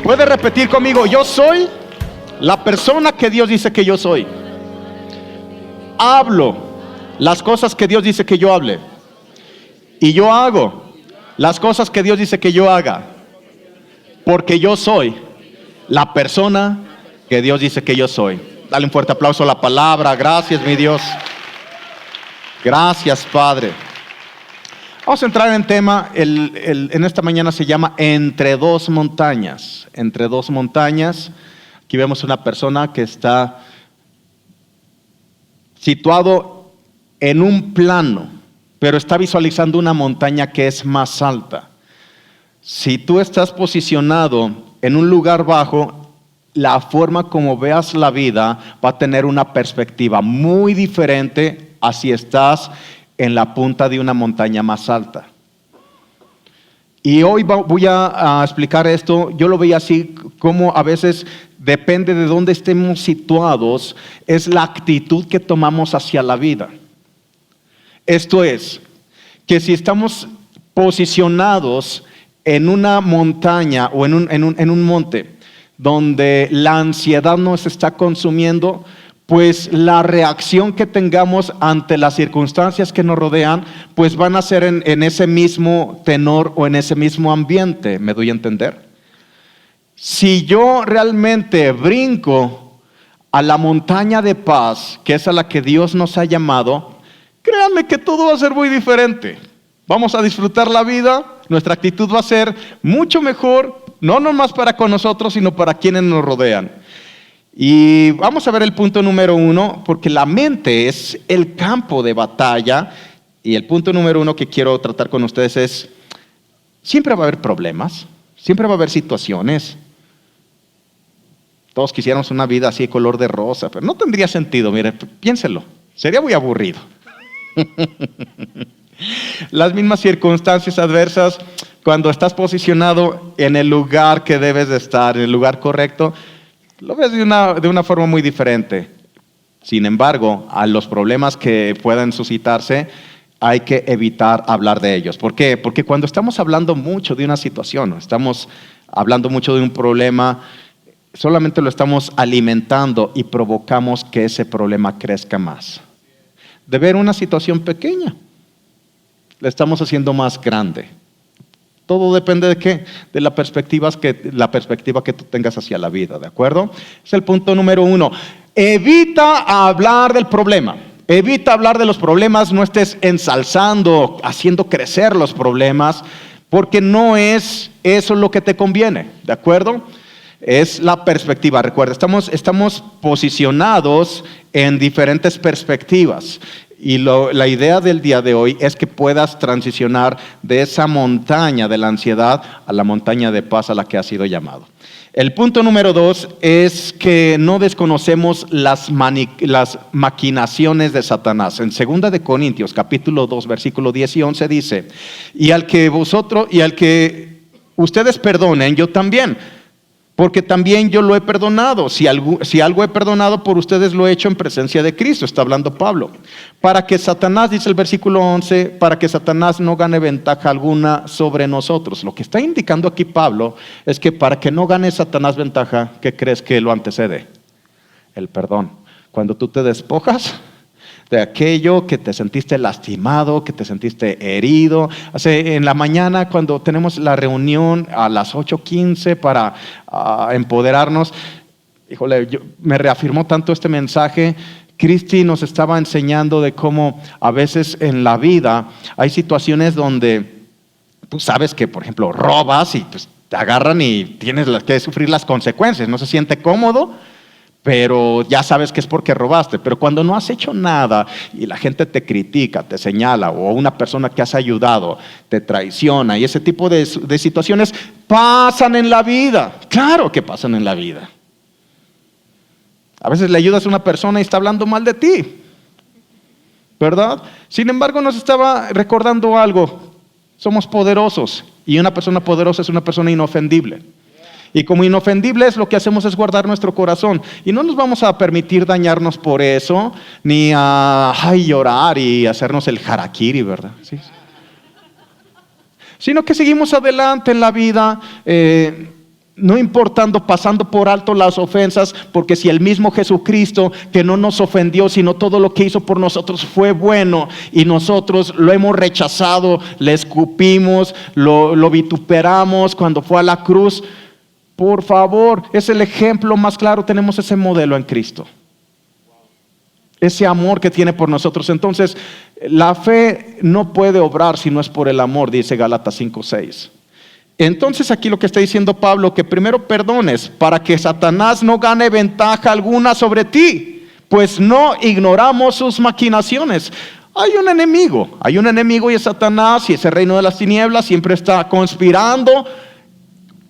Puede repetir conmigo: yo soy la persona que Dios dice que yo soy. Hablo las cosas que Dios dice que yo hable. Y yo hago las cosas que Dios dice que yo haga. Porque yo soy la persona que Dios dice que yo soy. Dale un fuerte aplauso a la palabra. Gracias, mi Dios. Gracias, Padre. Vamos a entrar en tema. En esta mañana se llama Entre dos montañas. Entre dos montañas. Aquí vemos una persona que está situado en un plano, pero está visualizando una montaña que es más alta. Si tú estás posicionado en un lugar bajo, la forma como veas la vida va a tener una perspectiva muy diferente a si estás en la punta de una montaña más alta. Y hoy voy a explicar esto. Yo lo veía así, como a veces depende de dónde estemos situados, es la actitud que tomamos hacia la vida. Esto es, que si estamos posicionados en una montaña o en un monte donde la ansiedad nos está consumiendo, pues la reacción que tengamos ante las circunstancias que nos rodean, pues van a ser en ese mismo tenor o en ese mismo ambiente. ¿Me doy a entender? Si yo realmente brinco a la montaña de paz, que es a la que Dios nos ha llamado, créanme que todo va a ser muy diferente. Vamos a disfrutar la vida, nuestra actitud va a ser mucho mejor, no nomás para con nosotros, sino para quienes nos rodean. Y vamos a ver el punto número 1, porque la mente es el campo de batalla. Y el punto número 1 que quiero tratar con ustedes es: siempre va a haber problemas, siempre va a haber situaciones. Todos quisiéramos una vida así de color de rosa, pero no tendría sentido. Mire, piénselo, sería muy aburrido. Las mismas circunstancias adversas, cuando estás posicionado en el lugar que debes de estar, en el lugar correcto, lo ves de una forma muy diferente. Sin embargo, a los problemas que puedan suscitarse, hay que evitar hablar de ellos. ¿Por qué? Porque cuando estamos hablando mucho de una situación, estamos hablando mucho de un problema, solamente lo estamos alimentando y provocamos que ese problema crezca más. De ver una situación pequeña, la estamos haciendo más grande. Todo depende de qué, de la perspectiva que tú tengas hacia la vida, ¿de acuerdo? Es el punto número 1. Evita hablar del problema. Evita hablar de los problemas, no estés ensalzando, haciendo crecer los problemas, porque no es eso lo que te conviene, ¿de acuerdo? Es la perspectiva. Recuerda, estamos posicionados en diferentes perspectivas. Y la idea del día de hoy es que puedas transicionar de esa montaña de la ansiedad a la montaña de paz a la que has sido llamado. El punto número 2 es que no desconocemos las maquinaciones de Satanás. En 2 de Corintios, capítulo 2, versículo 10 y 11 dice: y al que ustedes perdonen, yo también. Porque también yo lo he perdonado. Si algo he perdonado por ustedes, lo he hecho en presencia de Cristo. Está hablando Pablo. Para que Satanás, dice el versículo 11, para que Satanás no gane ventaja alguna sobre nosotros. Lo que está indicando aquí Pablo es que para que no gane Satanás ventaja, ¿qué crees que lo antecede? El perdón. Cuando tú te despojas de aquello que te sentiste lastimado, que te sentiste herido. En la mañana, cuando tenemos la reunión a las 8:15 para empoderarnos, híjole, me reafirmó tanto este mensaje. Cristi nos estaba enseñando de cómo a veces en la vida hay situaciones donde tú sabes que, por ejemplo, robas y pues te agarran y tienes que sufrir las consecuencias. No se siente cómodo, pero ya sabes que es porque robaste. Pero cuando no has hecho nada y la gente te critica, te señala, o una persona que has ayudado te traiciona, y ese tipo de situaciones pasan en la vida. Claro que pasan en la vida. A veces le ayudas a una persona y está hablando mal de ti, ¿verdad? Sin embargo, nos estaba recordando algo. Somos poderosos, y una persona poderosa es una persona inofendible. Y como inofendibles, lo que hacemos es guardar nuestro corazón. Y no nos vamos a permitir dañarnos por eso, ni a llorar y hacernos el harakiri, ¿verdad? Sí. Sino que seguimos adelante en la vida. no importando, pasando por alto las ofensas, porque si el mismo Jesucristo que no nos ofendió, sino todo lo que hizo por nosotros fue bueno, y nosotros lo hemos rechazado, le escupimos, lo vituperamos cuando fue a la cruz, por favor, es el ejemplo más claro, tenemos ese modelo en Cristo. Ese amor que tiene por nosotros. Entonces, la fe no puede obrar si no es por el amor, dice Gálatas 5:6. Entonces aquí lo que está diciendo Pablo, que primero perdones para que Satanás no gane ventaja alguna sobre ti, pues no ignoramos sus maquinaciones. Hay un enemigo y es Satanás, y ese reino de las tinieblas siempre está conspirando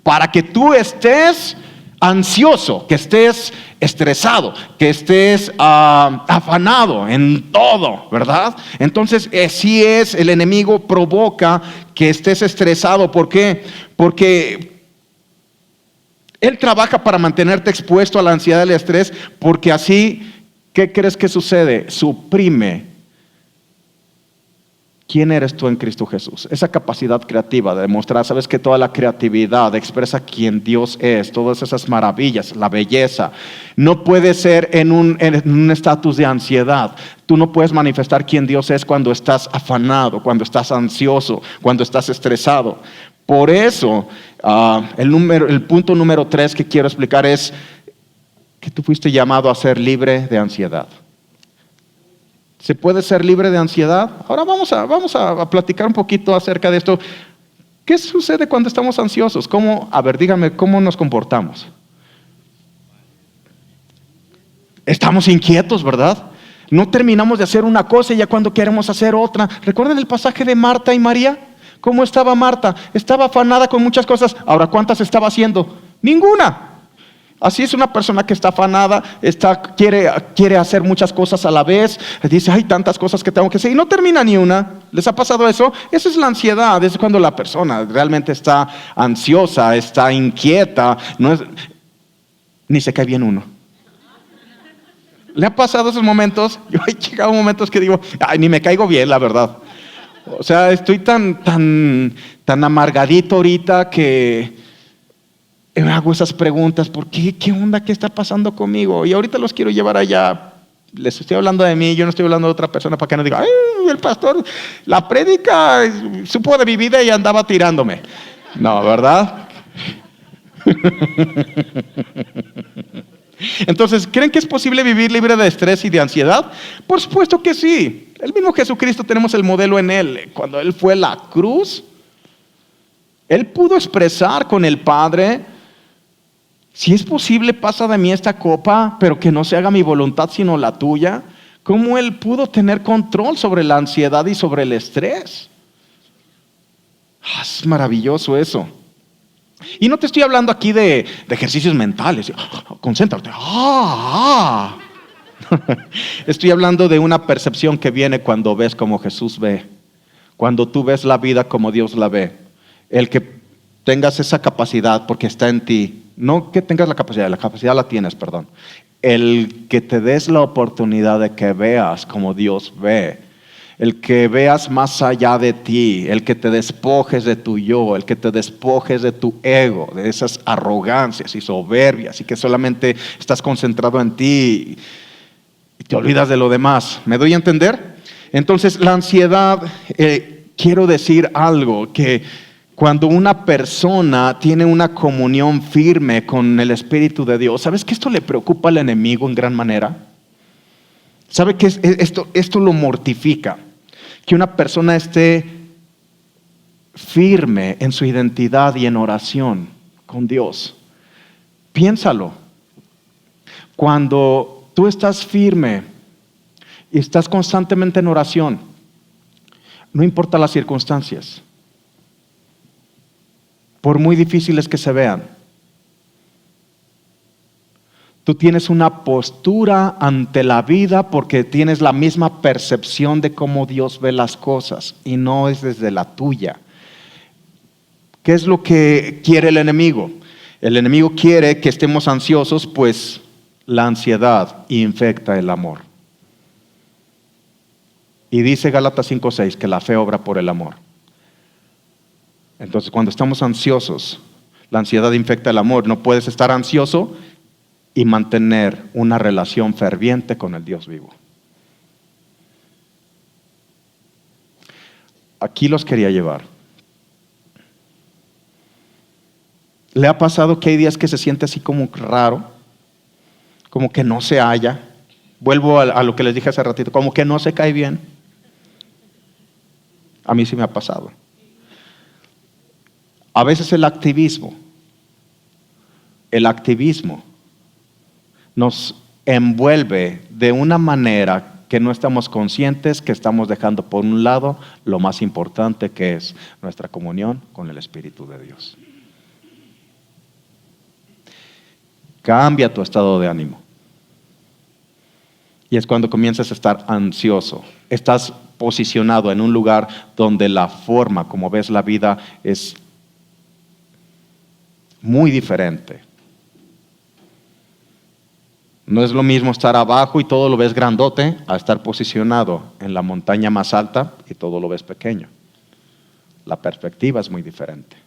para que tú estés ansioso, que estés estresado, que estés afanado en todo, ¿verdad? Entonces, sí es, el enemigo provoca que estés estresado. ¿Por qué? Porque él trabaja para mantenerte expuesto a la ansiedad y al estrés, porque así, ¿qué crees que sucede? Suprime quién eres tú en Cristo Jesús. Esa capacidad creativa de demostrar, sabes que toda la creatividad expresa quién Dios es, todas esas maravillas, la belleza, no puede ser en un estatus de ansiedad. Tú no puedes manifestar quién Dios es cuando estás afanado, cuando estás ansioso, cuando estás estresado. Por eso, el punto número 3 que quiero explicar es que tú fuiste llamado a ser libre de ansiedad. ¿Se puede ser libre de ansiedad? Ahora vamos a platicar un poquito acerca de esto. ¿Qué sucede cuando estamos ansiosos? Dígame, ¿cómo nos comportamos? Estamos inquietos, ¿verdad? No terminamos de hacer una cosa y ya cuando queremos hacer otra. ¿Recuerdan el pasaje de Marta y María? ¿Cómo estaba Marta? Estaba afanada con muchas cosas. Ahora, ¿cuántas estaba haciendo? Ninguna. Así es una persona que está afanada, quiere hacer muchas cosas a la vez, dice, hay tantas cosas que tengo que hacer y no termina ni una. ¿Les ha pasado eso? Esa es la ansiedad, es cuando la persona realmente está ansiosa, está inquieta, ni se cae bien uno. ¿Le ha pasado esos momentos? Yo he llegado a momentos que digo, ni me caigo bien, la verdad. O sea, estoy tan amargadito ahorita que me hago esas preguntas, ¿por qué? ¿Qué onda? ¿Qué está pasando conmigo? Y ahorita los quiero llevar allá. Les estoy hablando de mí, yo no estoy hablando de otra persona para que no diga, ¡ay, el pastor, la prédica supo de mi vida y andaba tirándome! No, ¿verdad? Entonces, ¿creen que es posible vivir libre de estrés y de ansiedad? Por supuesto que sí. El mismo Jesucristo, tenemos el modelo en Él. Cuando Él fue a la cruz, Él pudo expresar con el Padre, si es posible, pasa de mí esta copa, pero que no se haga mi voluntad sino la tuya. ¿Cómo Él pudo tener control sobre la ansiedad y sobre el estrés? Es maravilloso eso. Y no te estoy hablando aquí de ejercicios mentales. Concéntrate. Estoy hablando de una percepción que viene cuando ves como Jesús ve. Cuando tú ves la vida como Dios la ve. El que tengas esa capacidad porque está en ti. No que tengas la capacidad la tienes, perdón. El que te des la oportunidad de que veas como Dios ve. El que veas más allá de ti. El que te despojes de tu yo. El que te despojes de tu ego. De esas arrogancias y soberbias. Y que solamente estás concentrado en ti. Y te olvidas de lo demás. ¿Me doy a entender? Entonces la ansiedad, quiero decir algo que cuando una persona tiene una comunión firme con el Espíritu de Dios, ¿sabes que esto le preocupa al enemigo en gran manera? ¿Sabe que esto lo mortifica? Que una persona esté firme en su identidad y en oración con Dios. Piénsalo. Cuando tú estás firme y estás constantemente en oración, no importa las circunstancias, por muy difíciles que se vean, tú tienes una postura ante la vida porque tienes la misma percepción de cómo Dios ve las cosas y no es desde la tuya. ¿Qué es lo que quiere el enemigo? El enemigo quiere que estemos ansiosos, pues la ansiedad infecta el amor. Y dice Gálatas 5:6 que la fe obra por el amor. Entonces, cuando estamos ansiosos, La ansiedad infecta el amor. No puedes estar ansioso y mantener una relación ferviente con el Dios vivo. Aquí los quería llevar. ¿Le ha pasado que hay días que se siente así como raro? Como que no se halla. Vuelvo a lo que les dije hace ratito, como que no se cae bien. A mí sí me ha pasado. A veces el activismo nos envuelve de una manera que no estamos conscientes, que estamos dejando por un lado lo más importante, que es nuestra comunión con el Espíritu de Dios. Cambia tu estado de ánimo. Y es cuando comienzas a estar ansioso. Estás posicionado en un lugar donde la forma como ves la vida es muy diferente. No es lo mismo estar abajo y todo lo ves grandote a estar posicionado en la montaña más alta y todo lo ves pequeño. La perspectiva es muy diferente.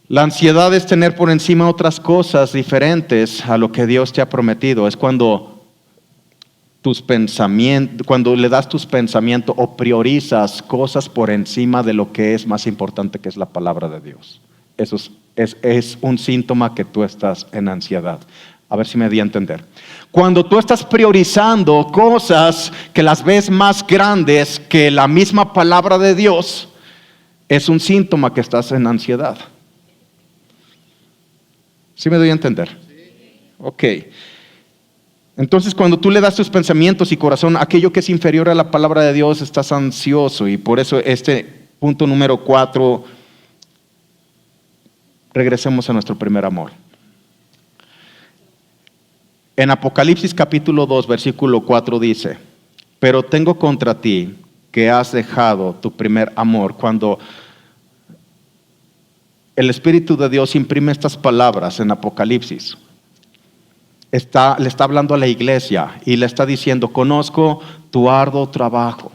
La ansiedad es tener por encima otras cosas diferentes a lo que Dios te ha prometido. Es cuando cuando le das tus pensamientos o priorizas cosas por encima de lo que es más importante, que es la palabra de Dios. Eso es un síntoma que tú estás en ansiedad. A ver si me di a entender. Cuando tú estás priorizando cosas que las ves más grandes que la misma palabra de Dios, es un síntoma que estás en ansiedad. ¿Sí me doy a entender? Ok. Entonces, cuando tú le das tus pensamientos y corazón a aquello que es inferior a la palabra de Dios, estás ansioso. Y por eso este punto número 4, regresemos a nuestro primer amor. En Apocalipsis capítulo 2, versículo 4 dice: pero tengo contra ti que has dejado tu primer amor. Cuando el Espíritu de Dios imprime estas palabras en Apocalipsis, le está hablando a la iglesia y le está diciendo: conozco tu arduo trabajo,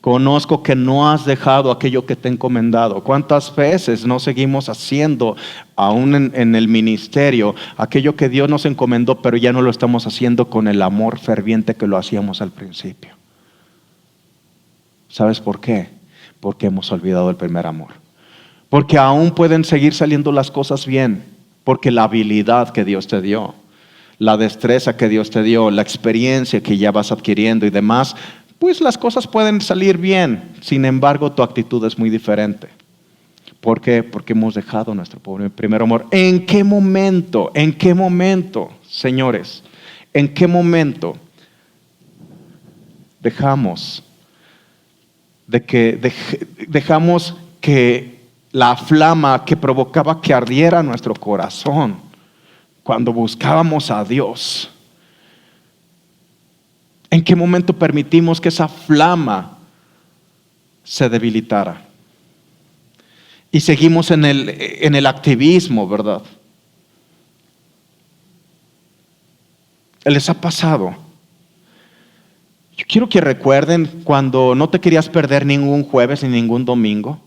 conozco que no has dejado aquello que te he encomendado. ¿Cuántas veces no seguimos haciendo, aún en el ministerio, aquello que Dios nos encomendó, pero ya no lo estamos haciendo con el amor ferviente que lo hacíamos al principio? ¿Sabes por qué? Porque hemos olvidado el primer amor. Porque aún pueden seguir saliendo las cosas bien, porque la habilidad que Dios te dio, la destreza que Dios te dio, la experiencia que ya vas adquiriendo y demás, pues las cosas pueden salir bien. Sin embargo, tu actitud es muy diferente. ¿Por qué? Porque hemos dejado nuestro primer amor. ¿En qué momento? ¿En qué momento, señores? ¿En qué momento dejamos que la flama que provocaba que ardiera nuestro corazón cuando buscábamos a Dios? ¿En qué momento permitimos que esa flama se debilitara? Y seguimos en el activismo, ¿verdad? ¿Les ha pasado? Yo quiero que recuerden cuando no te querías perder ningún jueves ni ningún domingo.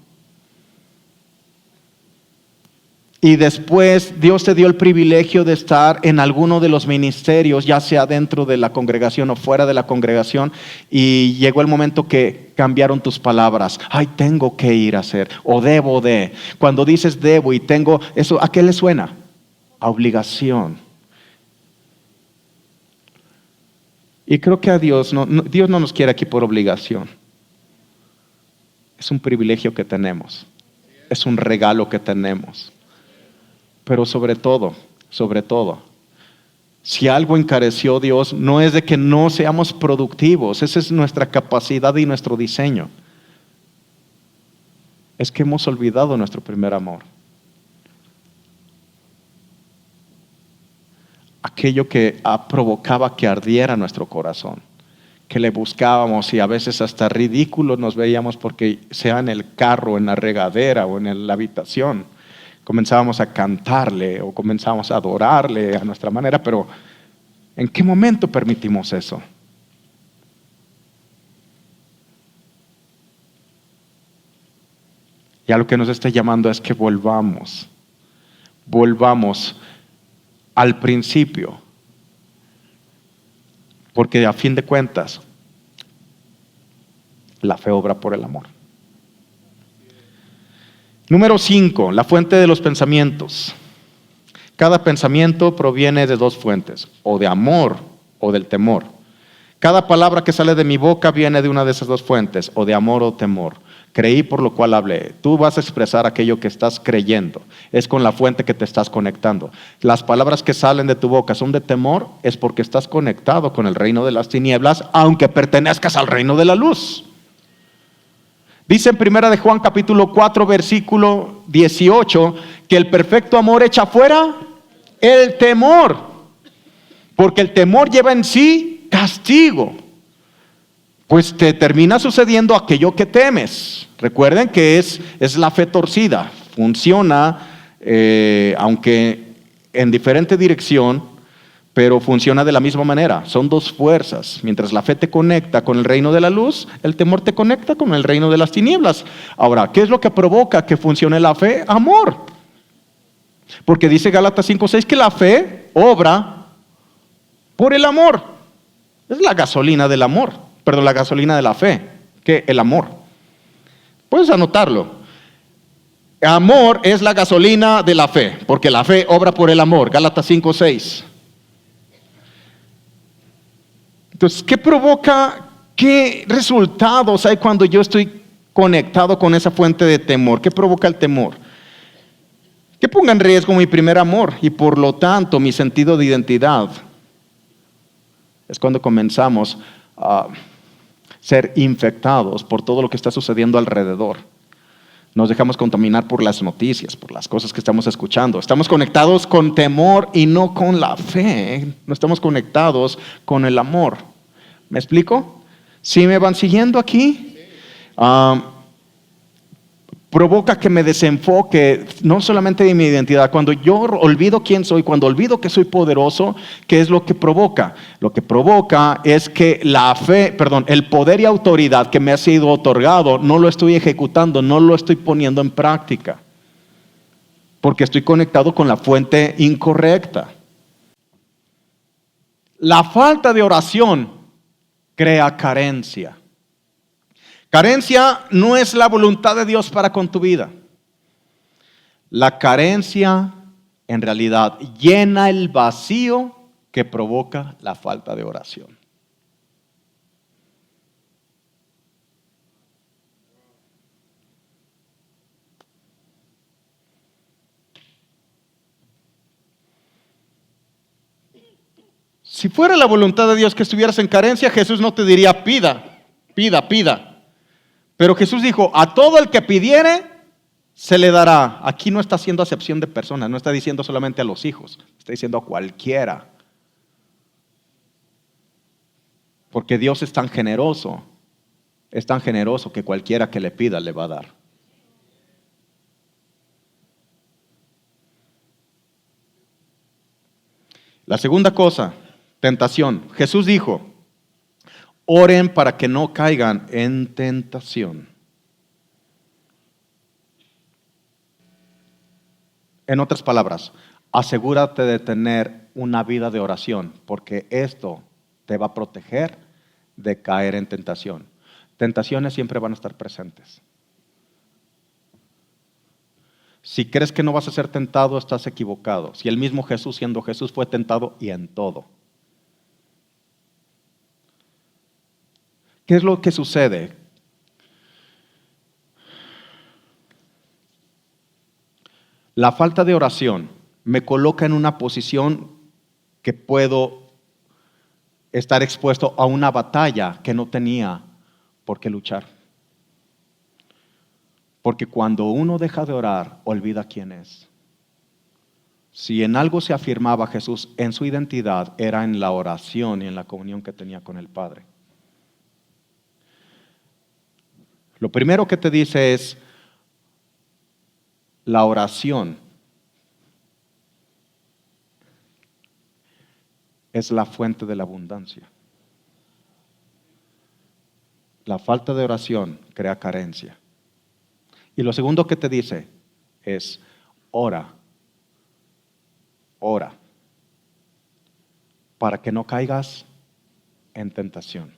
Y después Dios te dio el privilegio de estar en alguno de los ministerios, ya sea dentro de la congregación o fuera de la congregación, y llegó el momento que cambiaron tus palabras. Ay, tengo que ir a hacer, o debo de. Cuando dices debo y tengo, eso, ¿a qué le suena? A obligación. Y creo que a Dios no nos quiere aquí por obligación. Es un privilegio que tenemos. Es un regalo que tenemos. Pero sobre todo, si algo encareció Dios, no es de que no seamos productivos, esa es nuestra capacidad y nuestro diseño. Es que hemos olvidado nuestro primer amor. Aquello que provocaba que ardiera nuestro corazón, que le buscábamos y a veces hasta ridículos nos veíamos porque sea en el carro, en la regadera o en la habitación. Comenzábamos a cantarle o comenzábamos a adorarle a nuestra manera, pero ¿en qué momento permitimos eso? Y a lo que nos está llamando es que volvamos al principio. Porque a fin de cuentas, la fe obra por el amor. Número 5, la fuente de los pensamientos. Cada pensamiento proviene de dos fuentes, o de amor o del temor. Cada palabra que sale de mi boca viene de una de esas dos fuentes, o de amor o temor. Creí por lo cual hablé. Tú vas a expresar aquello que estás creyendo. Es con la fuente que te estás conectando. Las palabras que salen de tu boca son de temor, es porque estás conectado con el reino de las tinieblas, aunque pertenezcas al reino de la luz. Dice en 1 de Juan capítulo 4 versículo 18 que el perfecto amor echa fuera el temor, porque el temor lleva en sí castigo, pues te termina sucediendo aquello que temes. Recuerden que es la fe torcida, funciona aunque en diferente dirección, pero funciona de la misma manera. Son dos fuerzas. Mientras la fe te conecta con el reino de la luz, el temor te conecta con el reino de las tinieblas. Ahora, ¿qué es lo que provoca que funcione la fe? Amor. Porque dice Gálatas 5:6 que la fe obra por el amor. Es la gasolina del amor. Perdón, la gasolina de la fe. ¿Qué? El amor. Puedes anotarlo. Amor es la gasolina de la fe, porque la fe obra por el amor. Gálatas 5:6. Entonces, ¿qué provoca? ¿Qué resultados hay cuando yo estoy conectado con esa fuente de temor? ¿Qué provoca el temor? Que ponga en riesgo mi primer amor y por lo tanto mi sentido de identidad. Es cuando comenzamos a ser infectados por todo lo que está sucediendo alrededor. Nos dejamos contaminar por las noticias, por las cosas que estamos escuchando. Estamos conectados con temor y no con la fe. No estamos conectados con el amor. ¿Me explico? ¿Sí me van siguiendo aquí? Provoca que me desenfoque no solamente de mi identidad. Cuando yo olvido quién soy, cuando olvido que soy poderoso, ¿qué es lo que provoca? Lo que provoca es que el poder y autoridad que me ha sido otorgado, no lo estoy ejecutando, no lo estoy poniendo en práctica. Porque estoy conectado con la fuente incorrecta. La falta de oración crea carencia. Carencia no es la voluntad de Dios para con tu vida. La carencia en realidad llena el vacío que provoca la falta de oración. Si fuera la voluntad de Dios que estuvieras en carencia, Jesús no te diría pida, pida, pida. Pero Jesús dijo, a todo el que pidiere, se le dará. Aquí no está haciendo acepción de personas, no está diciendo solamente a los hijos, está diciendo a cualquiera. Porque Dios es tan generoso que cualquiera que le pida le va a dar. La segunda cosa, tentación. Jesús dijo, oren para que no caigan en tentación. En otras palabras, asegúrate de tener una vida de oración, porque esto te va a proteger de caer en tentación. Tentaciones siempre van a estar presentes. Si crees que no vas a ser tentado, estás equivocado. Si el mismo Jesús, siendo Jesús, fue tentado y en todo. ¿Qué es lo que sucede? La falta de oración me coloca en una posición que puedo estar expuesto a una batalla que no tenía por qué luchar. Porque cuando uno deja de orar, olvida quién es. Si en algo se afirmaba Jesús en su identidad, era en la oración y en la comunión que tenía con el Padre. Lo primero que te dice es, la oración es la fuente de la abundancia. La falta de oración crea carencia. Y lo segundo que te dice es, ora, para que no caigas en tentación.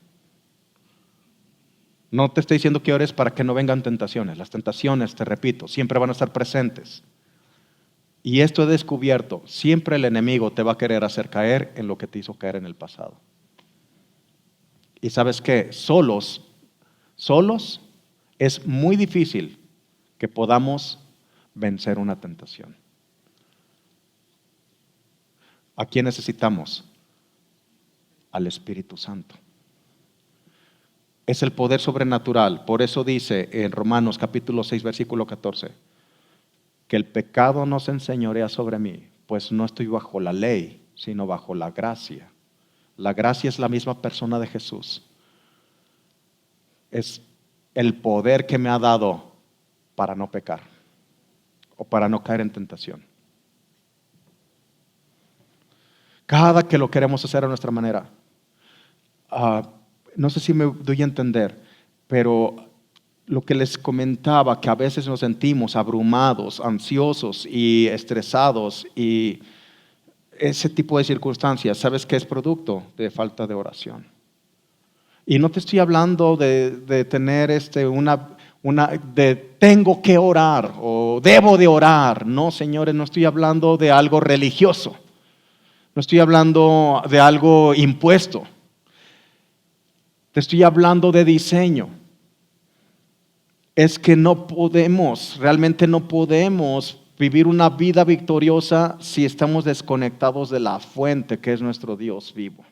No te estoy diciendo que ores para que no vengan tentaciones. Las tentaciones, te repito, siempre van a estar presentes. Y esto he descubierto, siempre el enemigo te va a querer hacer caer en lo que te hizo caer en el pasado. Y ¿sabes qué? Solos es muy difícil que podamos vencer una tentación. ¿A quién necesitamos? Al Espíritu Santo. Es el poder sobrenatural. Por eso dice en Romanos capítulo 6, versículo 14, que el pecado no se enseñorea sobre mí, pues no estoy bajo la ley, sino bajo la gracia. La gracia es la misma persona de Jesús. Es el poder que me ha dado para no pecar o para no caer en tentación. Cada que lo queremos hacer a nuestra manera. No sé si me doy a entender, pero lo que les comentaba, que a veces nos sentimos abrumados, ansiosos y estresados y ese tipo de circunstancias, ¿sabes qué es producto? De falta de oración. Y no te estoy hablando de tener de tengo que orar o debo de orar. No, señores, no estoy hablando de algo religioso. No estoy hablando de algo impuesto. Te estoy hablando de diseño. Es que realmente no podemos vivir una vida victoriosa si estamos desconectados de la fuente que es nuestro Dios vivo.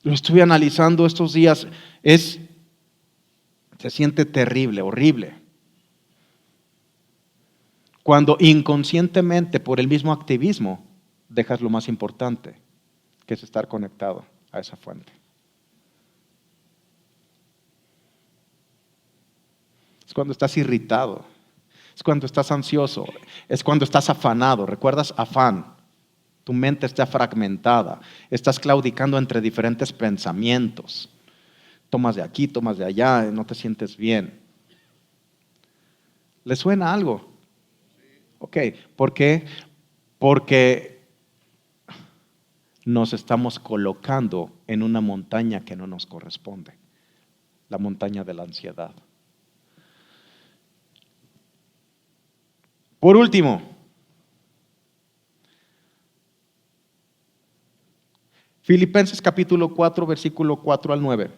Lo estuve analizando estos días. Se siente terrible, horrible. Cuando inconscientemente, por el mismo activismo, dejas lo más importante, que es estar conectado a esa fuente. Es cuando estás irritado, es cuando estás ansioso, es cuando estás afanado. ¿Recuerdas afán? Tu mente está fragmentada, estás claudicando entre diferentes pensamientos. Tomas de aquí, tomas de allá, no te sientes bien. ¿Le suena algo? Ok, ¿por qué? Porque nos estamos colocando en una montaña que no nos corresponde, la montaña de la ansiedad. Por último, Filipenses capítulo 4, versículo 4 al 9.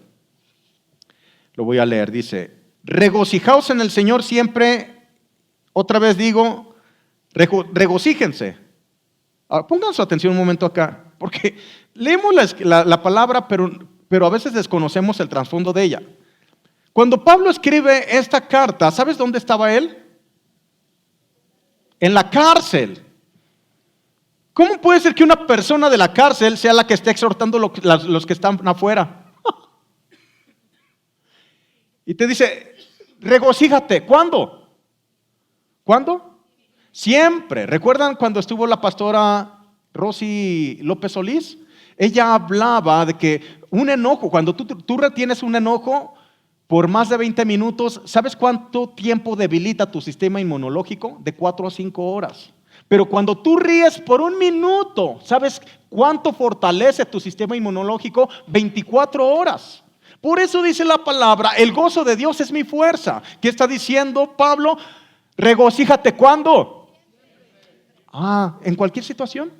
Lo voy a leer, dice, regocijaos en el Señor siempre, otra vez digo, regocíjense. Pongan su atención un momento acá, porque leemos la palabra, pero a veces desconocemos el trasfondo de ella. Cuando Pablo escribe esta carta, ¿sabes dónde estaba él? En la cárcel. ¿Cómo puede ser que una persona de la cárcel sea la que esté exhortando los que están afuera? Y te dice, regocíjate. ¿Cuándo? ¿Cuándo? Siempre. ¿Recuerdan cuando estuvo la pastora Rosy López Solís? Ella hablaba de que un enojo, cuando tú retienes un enojo por más de 20 minutos, ¿sabes cuánto tiempo debilita tu sistema inmunológico? De 4 a 5 horas. Pero cuando tú ríes por un minuto, ¿sabes cuánto fortalece tu sistema inmunológico? 24 horas. Por eso dice la palabra, el gozo de Dios es mi fuerza. ¿Qué está diciendo Pablo? Regocíjate, ¿cuándo? ¿En cualquier situación?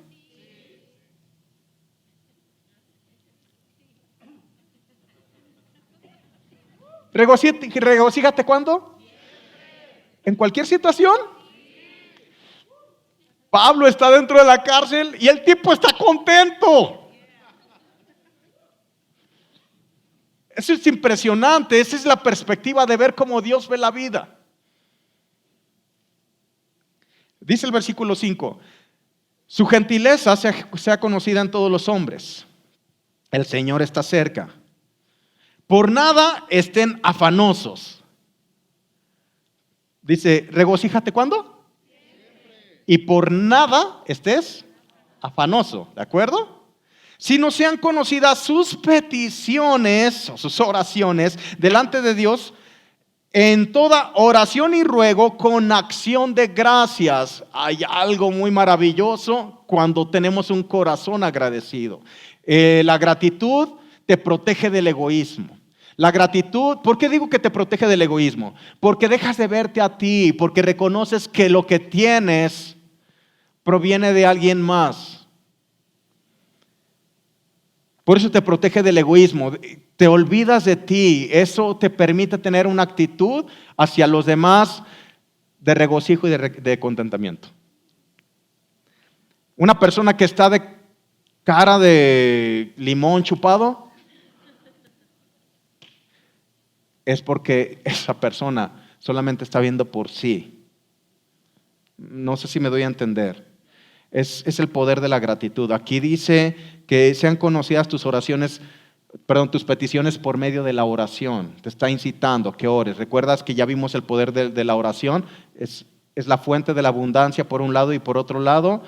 Regocíjate, ¿cuándo? ¿En cualquier situación? Pablo está dentro de la cárcel y el tipo está contento. Eso es impresionante. Esa es la perspectiva de ver cómo Dios ve la vida. Dice el versículo 5, su gentileza sea conocida en todos los hombres. El Señor está cerca. Por nada estén afanosos. Dice, regocíjate, ¿cuándo? Y por nada estés afanoso, ¿de acuerdo? Si no sean conocidas sus peticiones o sus oraciones delante de Dios, en toda oración y ruego con acción de gracias. Hay algo muy maravilloso cuando tenemos un corazón agradecido. La gratitud te protege del egoísmo. La gratitud, ¿por qué digo que te protege del egoísmo? Porque dejas de verte a ti, porque reconoces que lo que tienes proviene de alguien más. Por eso te protege del egoísmo, te olvidas de ti, eso te permite tener una actitud hacia los demás de regocijo y de contentamiento. Una persona que está de cara de limón chupado es porque esa persona solamente está viendo por sí. No sé si me doy a entender. Es el poder de la gratitud. Aquí dice que sean conocidas tus peticiones por medio de la oración. Te está incitando a que ores. ¿Recuerdas que ya vimos el poder de la oración? Es la fuente de la abundancia por un lado y por otro lado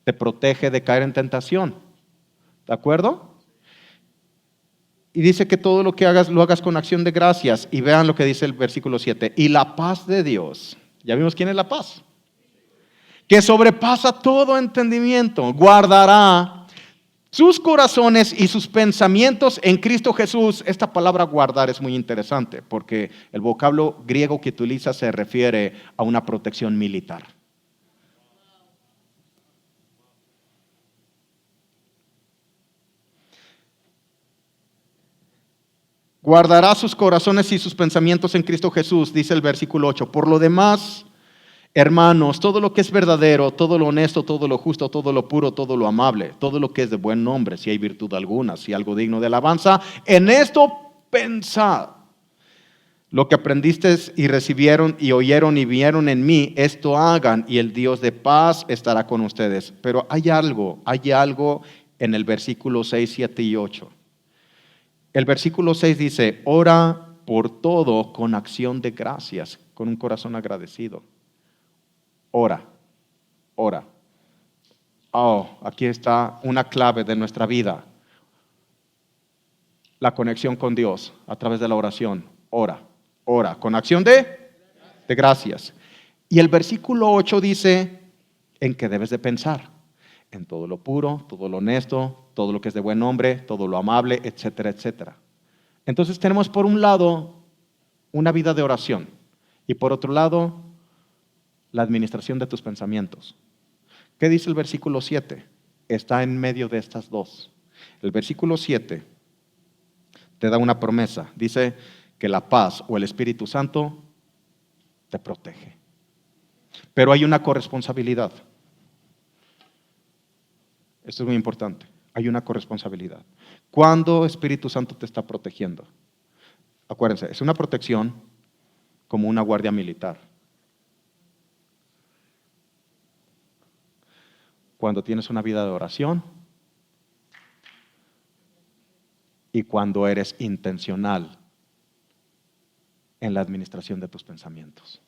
te protege de caer en tentación. ¿De acuerdo? Y dice que todo lo que hagas, lo hagas con acción de gracias. Y vean lo que dice el versículo 7. Y la paz de Dios. ¿Ya vimos quién es la paz? Que sobrepasa todo entendimiento, guardará sus corazones y sus pensamientos en Cristo Jesús. Esta palabra guardar es muy interesante porque el vocablo griego que utiliza se refiere a una protección militar. Guardará sus corazones y sus pensamientos en Cristo Jesús, dice el versículo 8. Por lo demás, hermanos, todo lo que es verdadero, todo lo honesto, todo lo justo, todo lo puro, todo lo amable, todo lo que es de buen nombre, si hay virtud alguna, si algo digno de alabanza, en esto pensad. Lo que aprendisteis y recibieron y oyeron y vieron en mí, esto hagan y el Dios de paz estará con ustedes. Pero hay algo en el versículo 6, 7 y 8. El versículo 6 dice, ora por todo con acción de gracias, con un corazón agradecido. Ora. Aquí está una clave de nuestra vida. La conexión con Dios a través de la oración. Ora, con acción de gracias. Y el versículo 8 dice en que debes de pensar. En todo lo puro, todo lo honesto, todo lo que es de buen nombre, todo lo amable, etcétera, etcétera. Entonces tenemos por un lado una vida de oración y por otro lado la administración de tus pensamientos. ¿Qué dice el versículo 7? Está en medio de estas dos. El versículo 7 te da una promesa. Dice que la paz o el Espíritu Santo te protege. Pero hay una corresponsabilidad. Esto es muy importante. Hay una corresponsabilidad. ¿Cuándo Espíritu Santo te está protegiendo? Acuérdense, es una protección como una guardia militar. Cuando tienes una vida de oración y cuando eres intencional en la administración de tus pensamientos.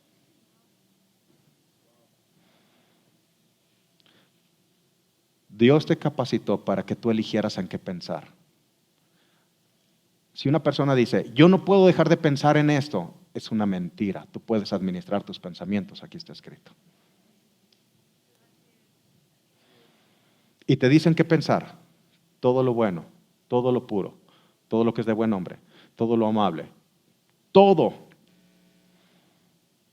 Dios te capacitó para que tú eligieras en qué pensar. Si una persona dice, yo no puedo dejar de pensar en esto, es una mentira. Tú puedes administrar tus pensamientos, aquí está escrito. Y te dicen qué pensar, todo lo bueno, todo lo puro, todo lo que es de buen nombre, todo lo amable, todo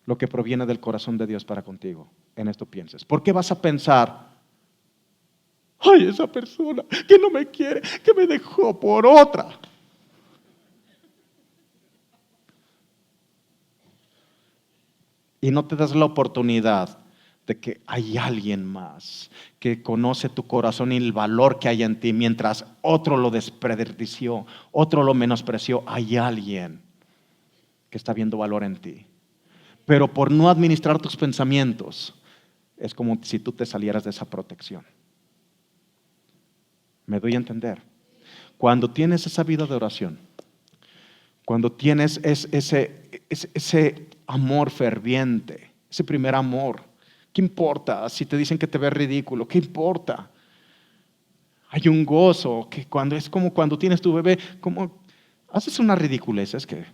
lo que proviene del corazón de Dios para contigo, en esto pienses. ¿Por qué vas a pensar, ay, esa persona que no me quiere, que me dejó por otra? Y no te das la oportunidad de que hay alguien más que conoce tu corazón y el valor que hay en ti, mientras otro lo desperdició, otro lo menospreció. Hay alguien que está viendo valor en ti. Pero por no administrar tus pensamientos, es como si tú te salieras de esa protección. ¿Me doy a entender? Cuando tienes esa vida de oración, cuando tienes ese amor ferviente, ese primer amor, ¿qué importa si te dicen que te ves ridículo? ¿Qué importa? Hay un gozo que cuando es como cuando tienes tu bebé, como haces una ridiculez, es que,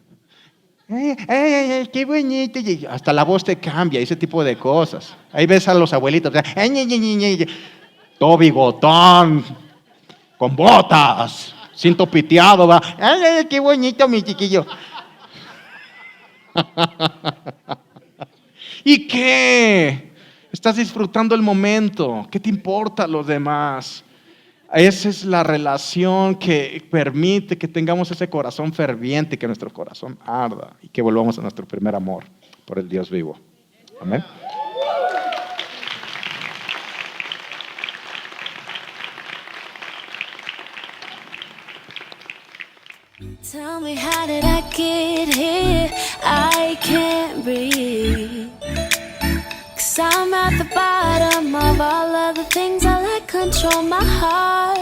qué bonito, y hasta la voz te cambia, ese tipo de cosas. Ahí ves a los abuelitos, todo bigotón, con botas, cinto piteado, va, qué bonito mi chiquillo. ¿Y qué? Estás disfrutando el momento. ¿Qué te importa los demás? Esa es la relación que permite que tengamos ese corazón ferviente, que nuestro corazón arda y que volvamos a nuestro primer amor por el Dios vivo. Amén. Tell me, how did I get here? I can't breathe. 'Cause I'm at the bottom of all of the things I let control my heart.